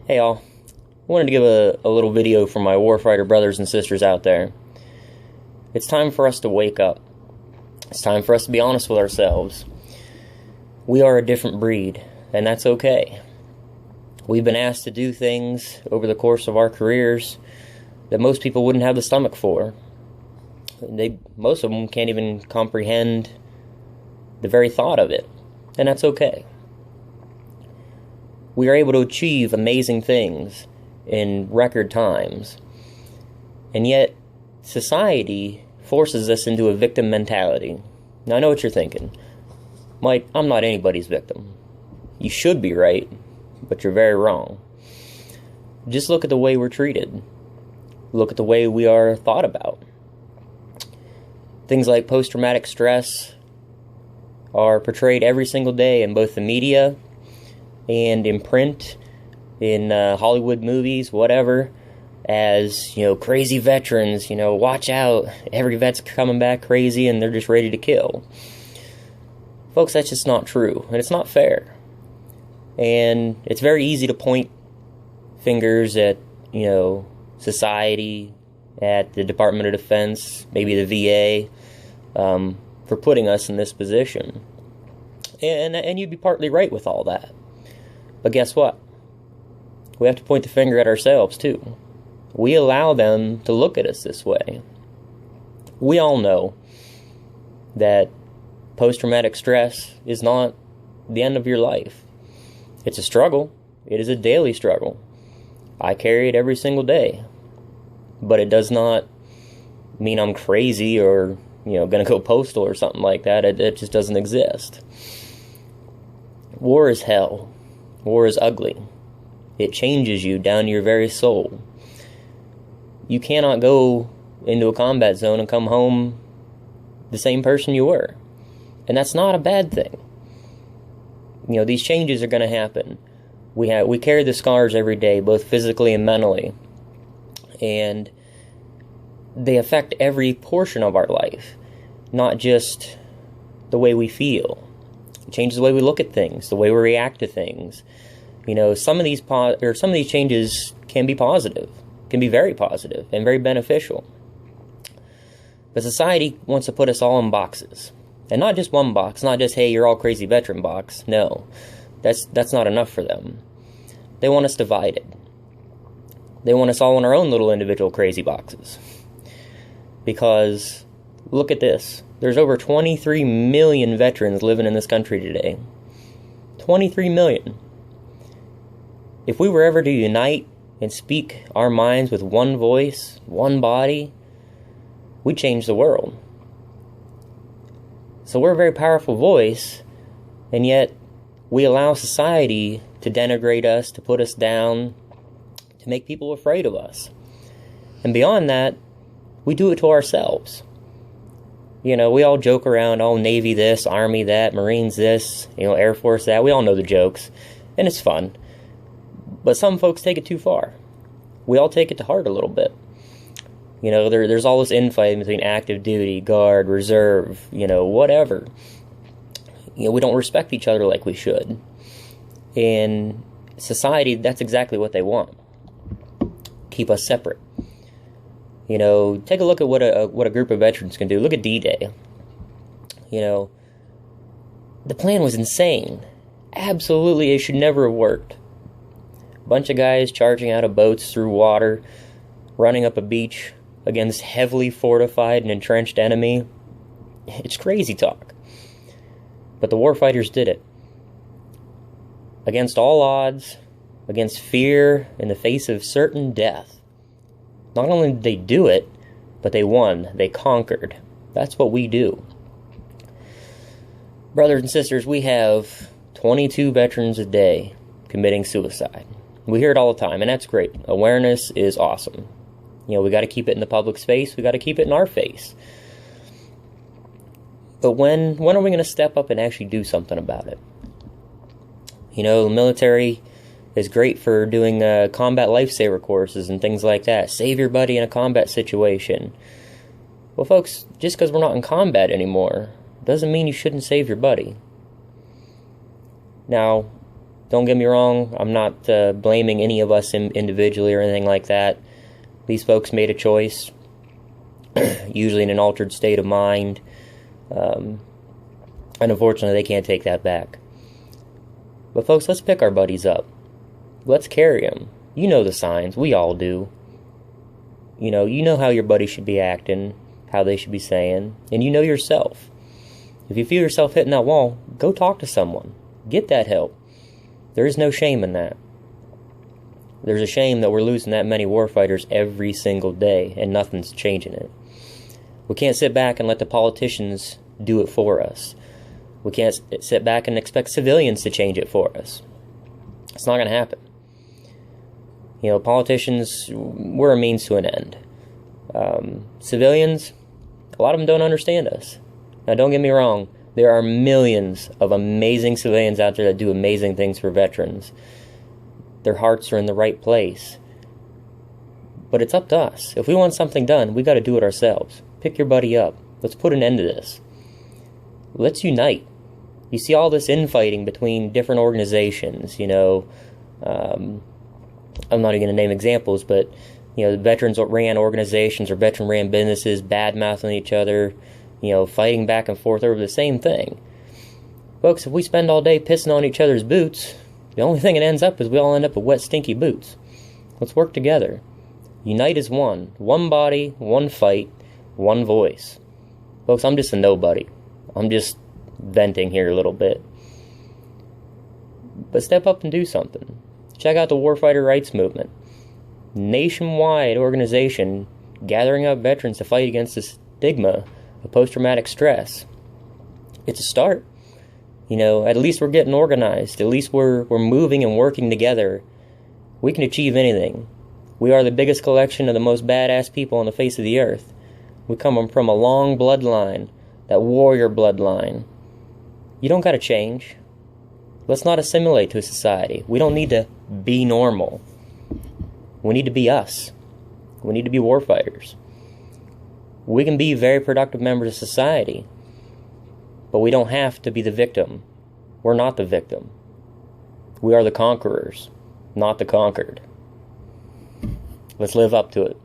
Hey y'all, I wanted to give a little video for my Warfighter brothers and sisters out there. It's time for us to wake up. It's time for us to be honest with ourselves. We are a different breed, and that's okay. We've been asked to do things over the course of our careers that most people wouldn't have the stomach for. Most of them can't even comprehend the very thought of it, and that's okay. We are able to achieve amazing things in record times, and yet society forces us into a victim mentality. Now, I know what you're thinking. Mike, I'm not anybody's victim. You should be right, but you're very wrong. Just look at the way we're treated. Look at the way we are thought about. Things like post-traumatic stress are portrayed every single day in both the media and in print, in Hollywood movies, whatever, as, crazy veterans, watch out, every vet's coming back crazy and they're just ready to kill. Folks, that's just not true, and it's not fair. And it's very easy to point fingers at, society, at the Department of Defense, maybe the VA, for putting us in this position. And you'd be partly right with all that. But guess what? We have to point the finger at ourselves, too. We allow them to look at us this way. We all know that post-traumatic stress is not the end of your life. It's a struggle. It is a daily struggle. I carry it every single day. But it does not mean I'm crazy or, going to go postal or something like that. It just doesn't exist. War is hell. War is ugly. It changes you down to your very soul. You cannot go into a combat zone and come home the same person you were. And that's not a bad thing. These changes are going to happen. We carry the scars every day, both physically and mentally. And they affect every portion of our life, not just the way we feel. It changes the way we look at things, the way we react to things. Some of these changes can be positive, can be very positive and very beneficial. But society wants to put us all in boxes. And not just one box, not just, hey, you're all crazy veteran box. No, that's not enough for them. They want us divided. They want us all in our own little individual crazy boxes. Because, look at this. There's over 23 million veterans living in this country today. 23 million. If we were ever to unite and speak our minds with one voice, one body, we'd change the world. So we're a very powerful voice, and yet we allow society to denigrate us, to put us down, to make people afraid of us. And beyond that, we do it to ourselves. We all joke around, Navy this, Army that, Marines this, Air Force that. We all know the jokes, and it's fun. But some folks take it too far. We all take it to heart a little bit. There's all this infighting between active duty, guard, reserve, whatever. We don't respect each other like we should. In society, that's exactly what they want. Keep us separate. Take a look at what a group of veterans can do. Look at D-Day. The plan was insane. Absolutely, it should never have worked. A bunch of guys charging out of boats through water, running up a beach against heavily fortified and entrenched enemy. It's crazy talk. But the Warfighters did it. Against all odds, against fear, in the face of certain death. Not only did they do it, but they won. They conquered. That's what we do. Brothers and sisters, we have 22 veterans a day committing suicide. We hear it all the time, and that's great. Awareness is awesome. We got to keep it in the public space. We got to keep it in our face. But when are we going to step up and actually do something about it? The military is great for doing combat lifesaver courses and things like that. Save your buddy in a combat situation. Well, folks, just because we're not in combat anymore doesn't mean you shouldn't save your buddy. Now, Don't get me wrong, I'm not blaming any of us individually or anything like that. These folks made a choice, usually in an altered state of mind, and unfortunately they can't take that back. But folks, let's pick our buddies up. Let's carry them. You know the signs, we all do. You know how your buddy should be acting, how they should be saying, and you know yourself. If you feel yourself hitting that wall, go talk to someone. Get that help. There is no shame in that. There's a shame that we're losing that many warfighters every single day, and nothing's changing it. We can't sit back and let the politicians do it for us. We can't sit back and expect civilians to change it for us. It's not going to happen. Politicians, we're a means to an end. Civilians, a lot of them don't understand us. Now, don't get me wrong. There are millions of amazing civilians out there that do amazing things for veterans. Their hearts are in the right place. But it's up to us. If we want something done, we got to do it ourselves. Pick your buddy up. Let's put an end to this. Let's unite. You see all this infighting between different organizations, I'm not even going to name examples, but, the veterans-ran organizations or veteran-ran businesses bad-mouthing each other, fighting back and forth over the same thing. Folks, if we spend all day pissing on each other's boots, the only thing it ends up is we all end up with wet, stinky boots. Let's work together. Unite as one. One body, one fight, one voice. Folks, I'm just a nobody. I'm just venting here a little bit. But step up and do something. Check out the Warfighter Rights Movement. Nationwide organization gathering up veterans to fight against the stigma of post-traumatic stress. It's a start. At least we're getting organized. At least we're moving and working together. We can achieve anything. We are the biggest collection of the most badass people on the face of the earth. We come from a long bloodline, that warrior bloodline. You don't got to change. Let's not assimilate to a society. We don't need to be normal. We need to be us. We need to be warfighters. We can be very productive members of society, but we don't have to be the victim. We're not the victim. We are the conquerors, not the conquered. Let's live up to it.